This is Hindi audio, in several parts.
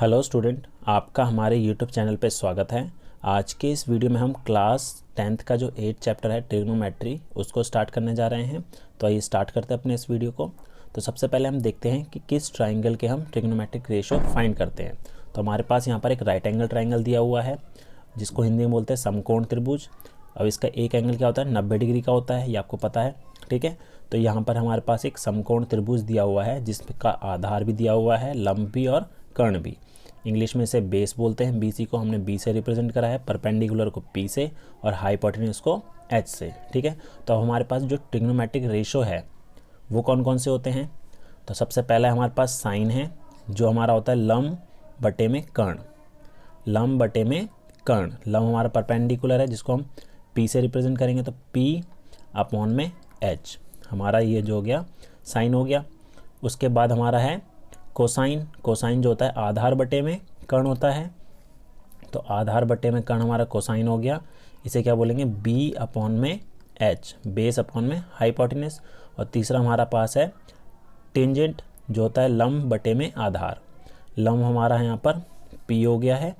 हेलो स्टूडेंट, आपका हमारे यूट्यूब चैनल पे स्वागत है। आज के इस वीडियो में हम क्लास 10th का जो 8 चैप्टर है ट्रिग्नोमेट्री उसको स्टार्ट करने जा रहे हैं। तो आइए स्टार्ट करते हैं अपने इस वीडियो को। तो सबसे पहले हम देखते हैं कि किस ट्राइंगल के हम ट्रिग्नोमेट्रिक रेशो फाइंड करते हैं। तो हमारे पास यहाँ पर एक राइट एंगल ट्राइंगल दिया हुआ है जिसको हिंदी में बोलते हैं समकोण त्रिभुज। अब इसका एक एंगल क्या होता है, 90 डिग्री का होता है, ये आपको पता है। ठीक है, तो यहाँ पर हमारे पास एक समकोण त्रिभुज दिया हुआ है जिसका आधार भी दिया हुआ है, लंब भी और कर्ण भी। इंग्लिश में इसे बेस बोलते हैं। बीसी को हमने बी से रिप्रेजेंट करा है, परपेंडिकुलर को पी से और हाइपोटेन्यूज को एच से। ठीक है, तो अब हमारे पास जो ट्रिग्नोमेट्रिक रेशो है वो कौन कौन से होते हैं। तो सबसे पहला हमारे पास साइन है जो हमारा होता है लंब बटे में कर्ण। लंब बटे में कर्ण, लंब हमारा परपेंडिकुलर है जिसको हम पी से रिप्रेजेंट करेंगे, तो पी अपॉन में एच, हमारा ये जो हो गया साइन हो गया। उसके बाद हमारा है कोसाइन। कोसाइन जो होता है आधार बटे में कर्ण होता है, तो आधार बटे में कर्ण हमारा कोसाइन हो गया। इसे क्या बोलेंगे, बी अपॉन में एच, बेस अपॉन में हाइपोटेन्यूज। और तीसरा हमारा पास है टेंजेंट जो होता है लंब बटे में आधार। लंब हमारा यहाँ पर पी हो गया है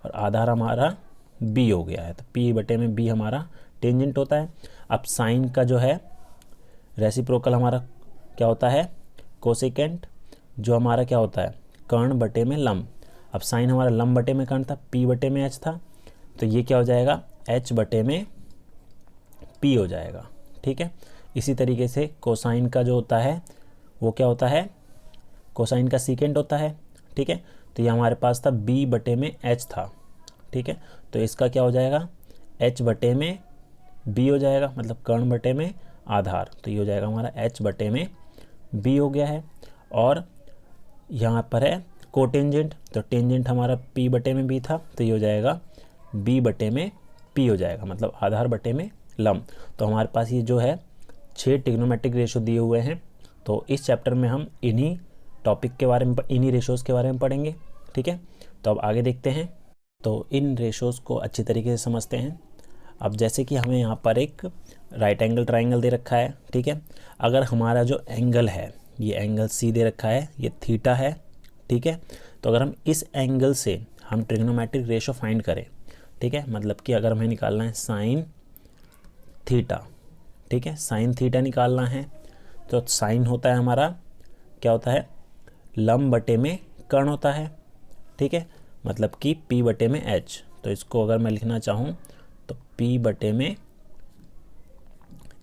और आधार हमारा बी हो गया है, तो पी बटे में बी हमारा टेंजेंट होता है। अब साइन का जो है रेसिप्रोकल हमारा क्या होता है, कोसेकेंट, जो हमारा क्या होता है कर्ण बटे में लंब। अब साइन हमारा लंब बटे में कर्ण था, पी बटे में एच था, तो ये क्या हो जाएगा एच बटे में पी हो जाएगा। ठीक है, इसी तरीके से कोसाइन का जो होता है वो क्या होता है, कोसाइन का सीकेंट होता है। ठीक है, तो ये हमारे पास था बी बटे में एच था। ठीक है, तो इसका क्या हो जाएगा एच बटे में बी हो जाएगा, मतलब कर्ण बटे में आधार, तो ये हो जाएगा हमारा एच बटे में बी हो गया है। और यहाँ पर है कोटेंजेंट, तो टेंजेंट हमारा पी बटे में बी था, तो ये हो जाएगा बी बटे में पी हो जाएगा, मतलब आधार बटे में लंब। तो हमारे पास ये जो है 6 ट्रिग्नोमेट्रिक रेशो दिए हुए हैं। तो इस चैप्टर में हम इन्हीं टॉपिक के बारे में, इन्हीं रेशोज़ के बारे में पढ़ेंगे। ठीक है, तो अब आगे देखते हैं। तो इन रेशोज़ को अच्छी तरीके से समझते हैं। अब जैसे कि हमें यहाँ पर एक राइट एंगल ट्राइंगल दे रखा है। ठीक है, अगर हमारा जो एंगल है, ये एंगल सी दे रखा है, ये थीटा है। ठीक है, तो अगर हम इस एंगल से हम ट्रिग्नोमेट्रिक रेशो फाइंड करें, ठीक है, मतलब कि अगर हमें निकालना है साइन थीटा, ठीक है, साइन थीटा निकालना है, तो साइन होता है हमारा क्या होता है लंब बटे में कर्ण होता है। ठीक है, मतलब कि पी बटे में एच, तो इसको अगर मैं लिखना चाहूँ तो पी बटे में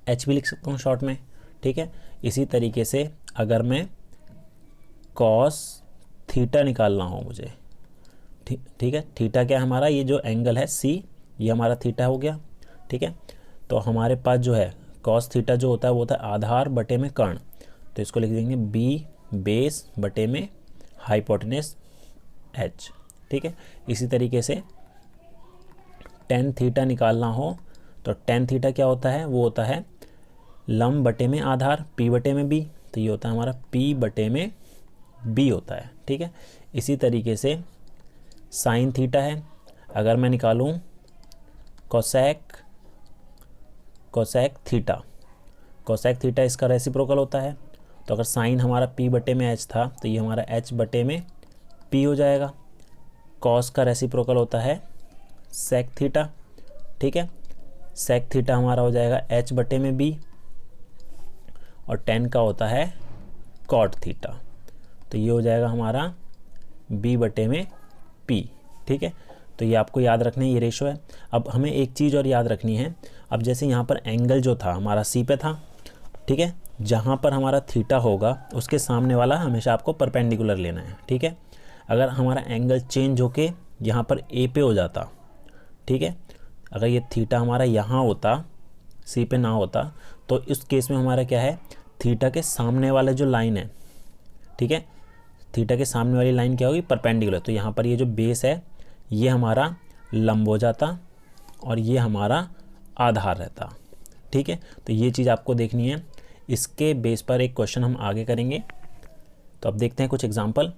एच भी लिख सकता हूँ शॉर्ट में। ठीक है, इसी तरीके से अगर मैं कॉस थीटा निकालना हो मुझे, ठीक है, थीटा क्या है हमारा, ये जो एंगल है सी, ये हमारा थीटा हो गया। ठीक है, तो हमारे पास जो है कॉस थीटा जो होता है वो होता है आधार बटे में कर्ण, तो इसको लिख देंगे बी बेस बटे में हाइपोटेन्यूज एच। ठीक है, इसी तरीके से टेन थीटा निकालना हो तो टेन थीटा क्या होता है, वो होता है लंब बटे में आधार पी बटे में बी, तो ये होता है हमारा पी बटे में बी होता है। ठीक है, इसी तरीके से साइन थीटा है, अगर मैं निकालूं कोसेक थीटा, कोसेक थीटा इसका रेसिप्रोकल होता है, तो अगर साइन हमारा पी बटे में एच था तो ये हमारा एच बटे में पी हो जाएगा। कॉस का रेसिप्रोकल होता है सेक थीटा। ठीक है, सेक थीटा हमारा हो जाएगा एच बटे में बी, और टेन का होता है कॉट थीटा, तो ये हो जाएगा हमारा बी बटे में पी। ठीक है, तो ये आपको याद रखना है, ये रेशो है। अब हमें एक चीज़ और याद रखनी है। अब जैसे यहाँ पर एंगल जो था हमारा सी पे था, ठीक है, जहाँ पर हमारा थीटा होगा उसके सामने वाला हमेशा आपको परपेंडिकुलर लेना है। ठीक है, अगर हमारा एंगल चेंज होके यहाँ पर ए पे हो जाता, ठीक है, अगर ये थीटा हमारा यहाँ होता सी पे ना होता, तो इस केस में हमारा क्या है थीटा के सामने वाला जो लाइन है, ठीक है, थीटा के सामने वाली लाइन क्या होगी परपेंडिकुलर, तो यहाँ पर ये जो बेस है ये हमारा लंब हो जाता और ये हमारा आधार रहता। ठीक है, तो ये चीज़ आपको देखनी है। इसके बेस पर एक क्वेश्चन हम आगे करेंगे। तो अब देखते हैं कुछ एग्जांपल।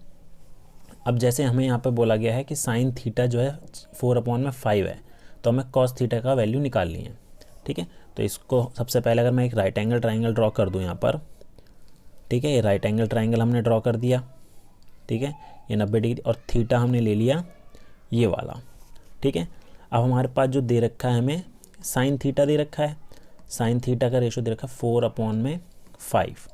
अब जैसे हमें यहाँ पे बोला गया है कि साइन थीटा जो है 4/5 है, तो हमें कॉस थीटा का वैल्यू निकालनी है। ठीक है, तो इसको सबसे पहले अगर मैं एक राइट एंगल ट्राइंगल ड्रॉ कर दूँ यहाँ पर, ठीक है, ये राइट एंगल ट्राइंगल हमने ड्रॉ कर दिया। ठीक है, ये 90 डिग्री, और थीटा हमने ले लिया ये वाला, ठीक है। अब हमारे पास जो दे रखा है हमें साइन थीटा दे रखा है, साइन थीटा का रेशो दे रखा है 4/5,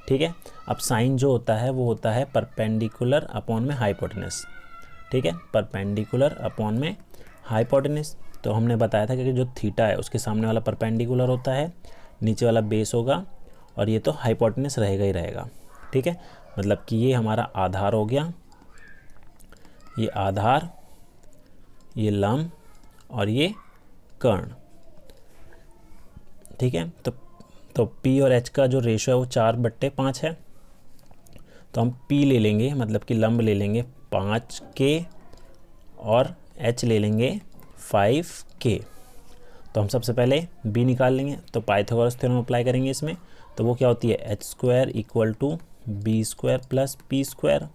ठीक है। अब साइन जो होता है वो होता है परपेंडिकुलर अपॉन में हाइपोटेनस, ठीक है, परपेंडिकुलर अपॉन में हाइपोटेनस। तो हमने बताया था कि जो थीटा है उसके सामने वाला परपेंडिकुलर होता है, नीचे वाला बेस होगा, और ये तो हाइपोटेनस रहेगा ही रहेगा, ठीक है। मतलब कि ये हमारा आधार हो गया, ये आधार, ये लंब और ये कर्ण, ठीक है। तो P और H का जो रेशो है वो 4/5 है। तो हम P ले लेंगे, मतलब कि लंब ले लेंगे 5K और H ले लेंगे 5K। तो हम सबसे पहले B निकाल लेंगे, तो पाइथागोरस थ्योरम अप्लाई करेंगे इसमें। तो वो क्या होती है, h² = b² + p²।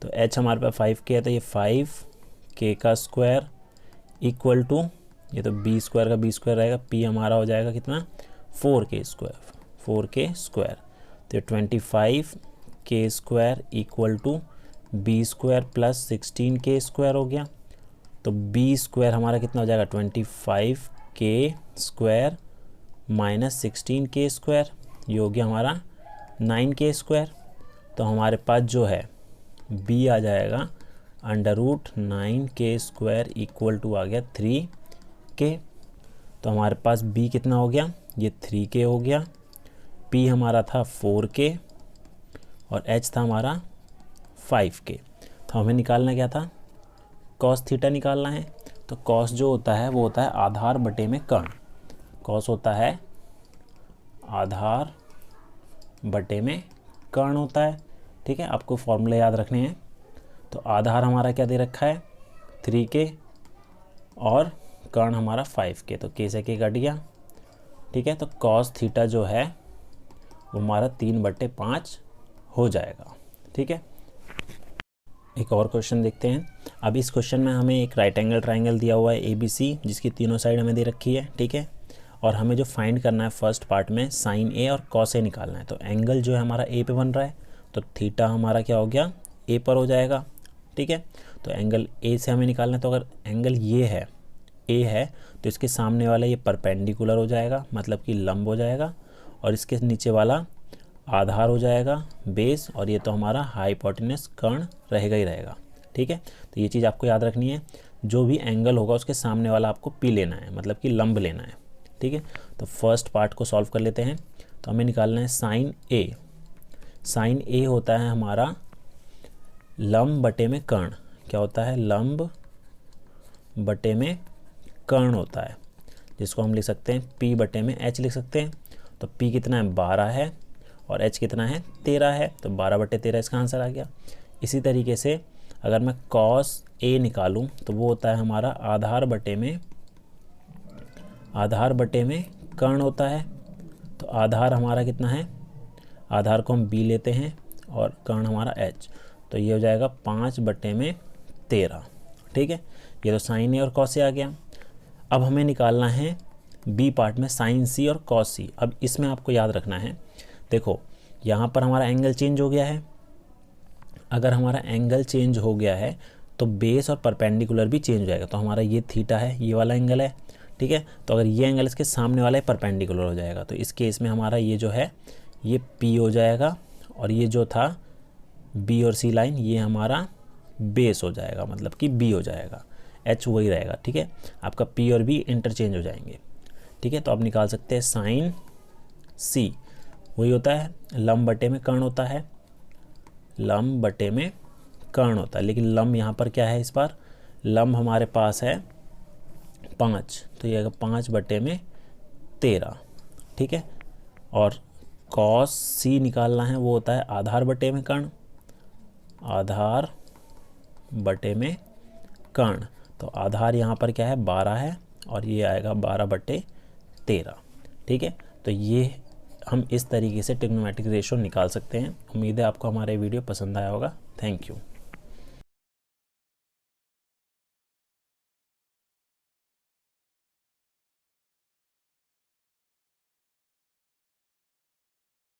तो h हमारे पास 5K है, तो ये 5K का स्क्वायर इक्वल टू, ये तो b² का b² रहेगा, p हमारा हो जाएगा कितना, 4K स्क्वायर। तो 25K² equal to b² + 16K² हो गया। तो b² हमारा कितना हो जाएगा, 25K² - 16K², ये हो गया हमारा 9K²। तो हमारे पास जो है b आ जाएगा √9K² इक्वल टू आ गया 3K। तो हमारे पास b कितना हो गया, ये 3K हो गया, p हमारा था 4K और h था हमारा 5K। तो हमें निकालना क्या था, कॉस थीटा निकालना है। तो कॉस जो होता है वो होता है आधार बटे में कर्ण, कॉस होता है आधार बटे में कर्ण होता है, ठीक है। आपको फॉर्मूले याद रखने हैं। तो आधार हमारा क्या दे रखा है 3K और कर्ण हमारा 5K, तो K से K कट गया, ठीक है। तो कॉस थीटा जो है वो हमारा 3/5 हो जाएगा, ठीक है। एक और क्वेश्चन देखते हैं। अब इस क्वेश्चन में हमें एक राइट एंगल ट्राइंगल दिया हुआ है ABC, जिसकी तीनों साइड हमें दे रखी है, ठीक है। और हमें जो फाइंड करना है फर्स्ट पार्ट में साइन A और कॉस A निकालना है। तो एंगल जो है हमारा A पे बन रहा है, तो थीटा हमारा क्या हो गया, A पर हो जाएगा, ठीक है। तो एंगल A से हमें निकालना है। तो अगर एंगल ये है A है, तो इसके सामने वाला ये परपेंडिकुलर हो जाएगा, मतलब कि लंब हो जाएगा, और इसके नीचे वाला आधार हो जाएगा, बेस, और ये तो हमारा हाइपोटेनस कर्ण रहेगा ही रहेगा, ठीक है। तो ये चीज़ आपको याद रखनी है, जो भी एंगल होगा उसके सामने वाला आपको P लेना है, मतलब कि लंब लेना है, ठीक है। तो फर्स्ट पार्ट को सॉल्व कर लेते हैं। तो हमें निकालना है साइन A। साइन A होता है हमारा लंब बटे में कर्ण, क्या होता है, लंब बटे में कर्ण होता है, जिसको हम लिख सकते हैं P/H लिख सकते हैं। तो P कितना है, 12 है, और H कितना है, 13 है। तो 12/13 इसका आंसर आ गया। इसी तरीके से अगर मैं cos A निकालूं, तो वो होता है हमारा आधार बटे में कर्ण होता है। तो आधार हमारा कितना है, आधार को हम B लेते हैं और कर्ण हमारा H, तो ये हो जाएगा 5/13, ठीक है। ये तो साइन A और cos A आ गया। अब हमें निकालना है B पार्ट में साइन C और cos C। अब इसमें आपको याद रखना है, देखो यहाँ पर हमारा एंगल चेंज हो गया है। अगर हमारा एंगल चेंज हो गया है तो बेस और परपेंडिकुलर भी चेंज हो जाएगा। तो हमारा ये थीटा है, ये वाला एंगल है, ठीक है। तो अगर ये एंगल इसके सामने वाला है परपेंडिकुलर हो जाएगा, तो इस केस में हमारा ये जो है ये P हो जाएगा, और ये जो था B और C लाइन ये हमारा बेस हो जाएगा, मतलब कि B हो जाएगा, H वही रहेगा, ठीक है। आपका P और B इंटरचेंज हो जाएंगे, ठीक है। तो आप निकाल सकते हैं साइन C वही होता है, लंब बटे में कर्ण होता है, लंब बटे में कर्ण होता है। लेकिन लंब यहाँ पर क्या है, इस बार लंब हमारे पास है 5, तो ये 5/13, ठीक है। और cos C निकालना है, वो होता है आधार बटे में कर्ण, आधार बटे में कर्ण। तो आधार यहाँ पर क्या है, 12 है, और ये आएगा 12/13, ठीक है। तो ये हम इस तरीके से ट्रिग्नोमेट्रिक रेशो निकाल सकते हैं। उम्मीद है आपको हमारे वीडियो पसंद आया होगा। Thank you.